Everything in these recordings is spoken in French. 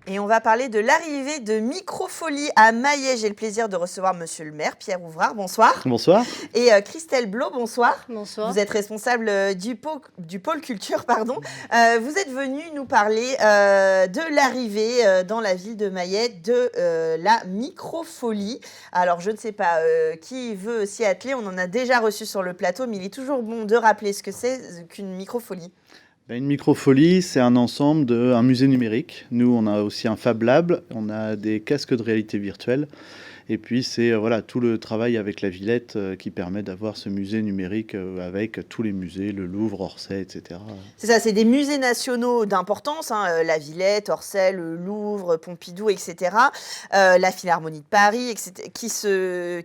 Et on va parler de l'arrivée de Microfolie à Maillet. J'ai le plaisir de recevoir monsieur le maire, Pierre Ouvrard, bonsoir. Bonsoir. Et Christelle Blot, bonsoir. Bonsoir. Vous êtes responsable du pôle culture, pardon. Vous êtes venu nous parler de l'arrivée dans la ville de Maillet de la Microfolie. Alors, je ne sais pas qui veut s'y atteler. On en a déjà reçu sur le plateau, mais il est toujours bon de rappeler ce que c'est qu'une Microfolie. Une Microfolie, c'est un ensemble d'un musée numérique. Nous, on a aussi un Fab Lab, on a des casques de réalité virtuelle. Et puis, c'est tout le travail avec la Villette qui permet d'avoir ce musée numérique avec tous les musées, le Louvre, Orsay, etc. C'est ça, c'est des musées nationaux d'importance, la Villette, Orsay, le Louvre, Pompidou, etc. La Philharmonie de Paris, etc.,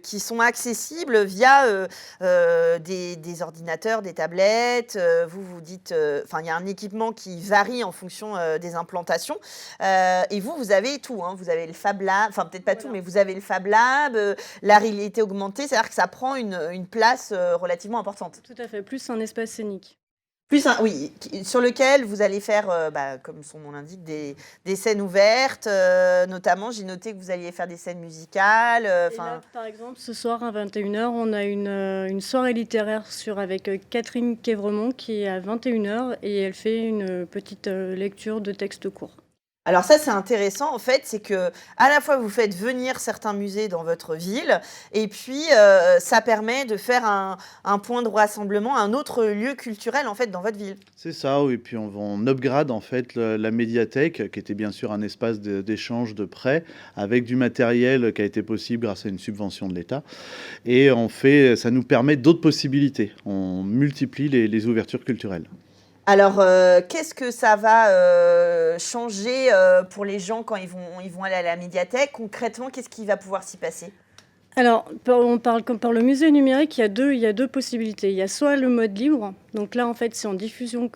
qui sont accessibles via des ordinateurs, des tablettes. Vous dites, il y a un équipement qui varie en fonction des implantations. Et vous avez tout. Vous avez le Fab Lab, enfin peut-être pas tout, mais vous avez le Fab Lab, la réalité augmentée, c'est-à-dire que ça prend une place relativement importante. Tout à fait, plus un espace scénique. Oui, sur lequel vous allez faire, comme son nom l'indique, des scènes ouvertes. Notamment, j'ai noté que vous alliez faire des scènes musicales. Et là, par exemple, ce soir à 21h, on a une soirée littéraire avec Catherine Quévremont qui est à 21h et elle fait une petite lecture de textes courts. Alors ça, c'est intéressant, en fait, c'est que à la fois, vous faites venir certains musées dans votre ville, et puis ça permet de faire un point de rassemblement, un autre lieu culturel, en fait, dans votre ville. C'est ça, oui. Et puis on upgrade en fait la médiathèque, qui était bien sûr un espace d'échange, de prêt, avec du matériel qui a été possible grâce à une subvention de l'État. Et ça nous permet d'autres possibilités. On multiplie les ouvertures culturelles. Alors, qu'est-ce que ça va changer pour les gens quand ils vont aller à la médiathèque? Concrètement, qu'est-ce qui va pouvoir s'y passer? Alors, on parle comme par le musée numérique, il y a deux possibilités. Il y a soit le mode libre, donc là en fait c'est en diffusion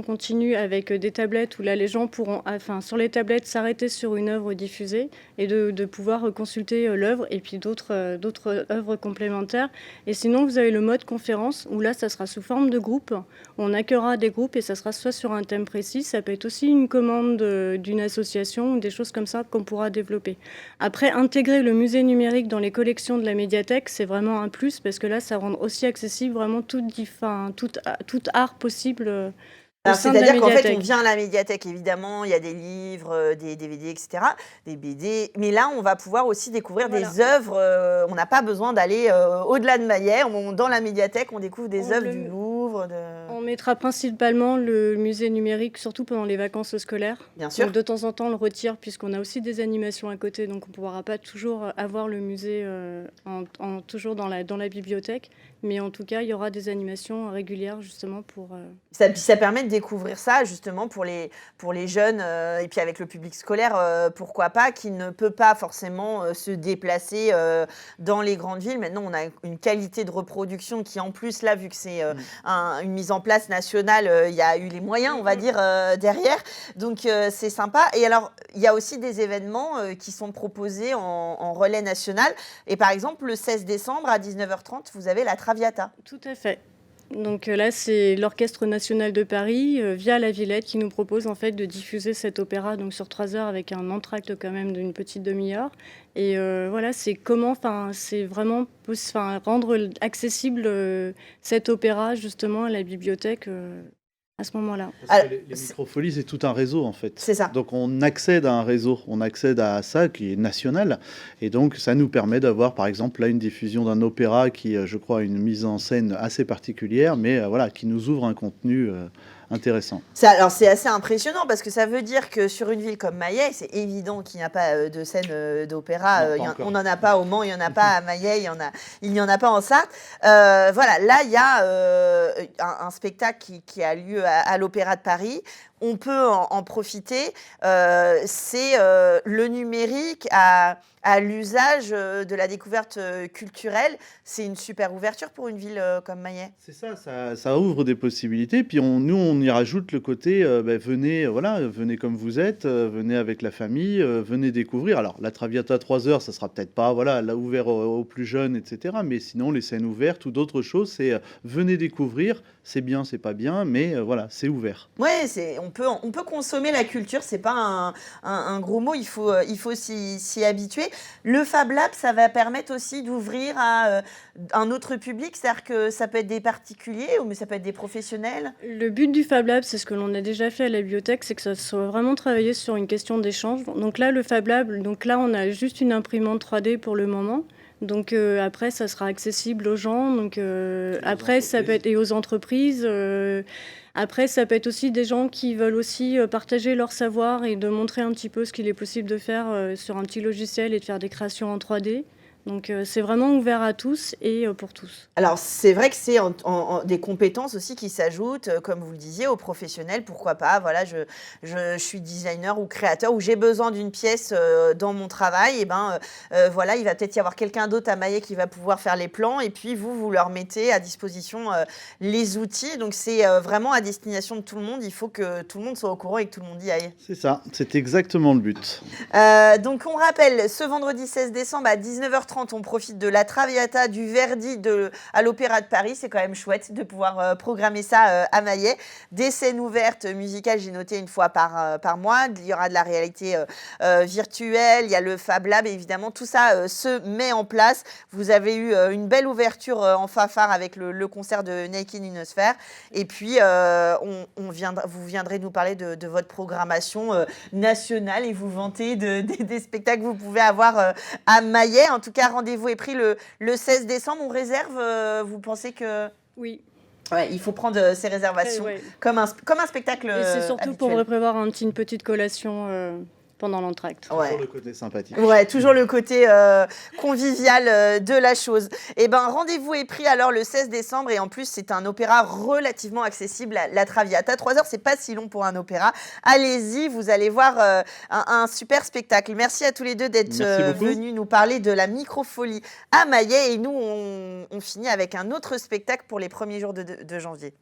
continue avec des tablettes où là les gens pourront, sur les tablettes, s'arrêter sur une œuvre diffusée et de pouvoir consulter l'œuvre et puis d'autres œuvres complémentaires. Et sinon vous avez le mode conférence où là ça sera sous forme de groupe. On accueillera des groupes et ça sera soit sur un thème précis, ça peut être aussi une commande d'une association ou des choses comme ça qu'on pourra développer. Après, intégrer le musée numérique dans les collections de la médiathèque, c'est vraiment un plus parce que là, ça rend aussi accessible vraiment tout art possible. Alors, c'est-à-dire qu'en fait, on vient à la médiathèque, évidemment, il y a des livres, des DVD, etc., des BD, mais là, on va pouvoir aussi découvrir des œuvres. On n'a pas besoin d'aller au-delà de Maillet. Dans la médiathèque, on découvre des œuvres du Louvre. On mettra principalement le musée numérique, surtout pendant les vacances scolaires. Bien sûr. Donc, de temps en temps, on le retire, puisqu'on a aussi des animations à côté, donc on ne pourra pas toujours avoir le musée toujours dans la bibliothèque. Mais en tout cas, il y aura des animations régulières, justement, pour... Ça permet de découvrir ça, justement, pour les jeunes, et puis avec le public scolaire, pourquoi pas, qui ne peut pas forcément se déplacer dans les grandes villes. Maintenant, on a une qualité de reproduction qui, en plus, là, vu que c'est une mise en place nationale, il y a eu les moyens, on va dire, derrière. Donc, c'est sympa. Et alors, il y a aussi des événements qui sont proposés en relais national. Et par exemple, le 16 décembre, à 19h30, vous avez la Traviata. Tout à fait. Donc là, c'est l'Orchestre national de Paris, via la Villette, qui nous propose en fait de diffuser cet opéra donc sur 3 heures avec un entracte quand même d'une petite demi-heure. Et c'est vraiment rendre accessible cet opéra justement à la bibliothèque. À ce moment-là. Les Microfolies, c'est tout un réseau en fait. C'est ça. Donc on accède à un réseau, on accède à ça qui est national. Et donc ça nous permet d'avoir par exemple là une diffusion d'un opéra qui, je crois, a une mise en scène assez particulière, mais qui nous ouvre un contenu intéressant. Alors c'est assez impressionnant parce que ça veut dire que sur une ville comme Maillet, c'est évident qu'il n'y a pas de scène d'opéra. On n'en a pas au Mans, il n'y en a pas à Maillet, il n'y en a pas en Sarthe. Là, il y a un spectacle qui a lieu à l'Opéra de Paris. On peut en profiter. C'est le numérique à l'usage de la découverte culturelle. C'est une super ouverture pour une ville comme Maillet. C'est ça ouvre des possibilités. Puis nous, on y rajoute le côté, venez comme vous êtes, venez avec la famille, venez découvrir. Alors, la Traviata 3 heures, ça sera peut-être pas là ouvert aux plus jeunes, etc. Mais sinon, les scènes ouvertes ou d'autres choses, c'est venez découvrir. C'est bien, c'est pas bien, mais c'est ouvert. Ouais, on peut consommer la culture, c'est pas un gros mot, il faut s'y habituer. Le Fab Lab, ça va permettre aussi d'ouvrir à un autre public, c'est-à-dire que ça peut être des particuliers, mais ça peut être des professionnels. Le but du Fab Lab, c'est ce que l'on a déjà fait à la bibliothèque, c'est que ça soit vraiment travaillé sur une question d'échange. Donc là, le Fab Lab, on a juste une imprimante 3D pour le moment. Donc après, ça sera accessible aux gens. Donc après, ça peut être et aux entreprises. Après, ça peut être aussi des gens qui veulent aussi partager leur savoir et de montrer un petit peu ce qu'il est possible de faire sur un petit logiciel et de faire des créations en 3D. Donc c'est vraiment ouvert à tous et pour tous. Alors c'est vrai que c'est des compétences aussi qui s'ajoutent, comme vous le disiez, aux professionnels. Pourquoi pas, voilà, je suis designer ou créateur, ou j'ai besoin d'une pièce dans mon travail, et voilà, il va peut-être y avoir quelqu'un d'autre à Maillet qui va pouvoir faire les plans, et puis vous leur mettez à disposition les outils. Donc c'est vraiment à destination de tout le monde. Il faut que tout le monde soit au courant et que tout le monde y aille. C'est ça, c'est exactement le but. Donc on rappelle, ce vendredi 16 décembre à 19h30, on profite de la Traviata du Verdi à l'Opéra de Paris. C'est quand même chouette de pouvoir programmer ça à Maillet. Des scènes ouvertes musicales, j'ai noté, une fois par mois. Il y aura de la réalité virtuelle, il y a le Fab Lab, évidemment. Tout ça se met en place. Vous avez eu une belle ouverture en fanfare avec le concert de Naked Inosphere. Et puis, vous viendrez nous parler de votre programmation nationale et vous vanter des spectacles que vous pouvez avoir à Maillet. En tout cas, rendez-vous est pris le 16 décembre. On réserve, vous pensez que... Oui. Ouais, il faut prendre ces réservations comme un spectacle Et c'est surtout habituel. pour prévoir une petite collation pendant l'entracte. Toujours le côté sympathique. Ouais, toujours le côté convivial de la chose. Et rendez-vous est pris alors le 16 décembre, et en plus c'est un opéra relativement accessible, la Traviata. 3 heures, c'est pas si long pour un opéra. Allez-y, vous allez voir un super spectacle. Merci à tous les deux d'être venus nous parler de la Microfolie à Maillet, et nous on finit avec un autre spectacle pour les premiers jours de janvier.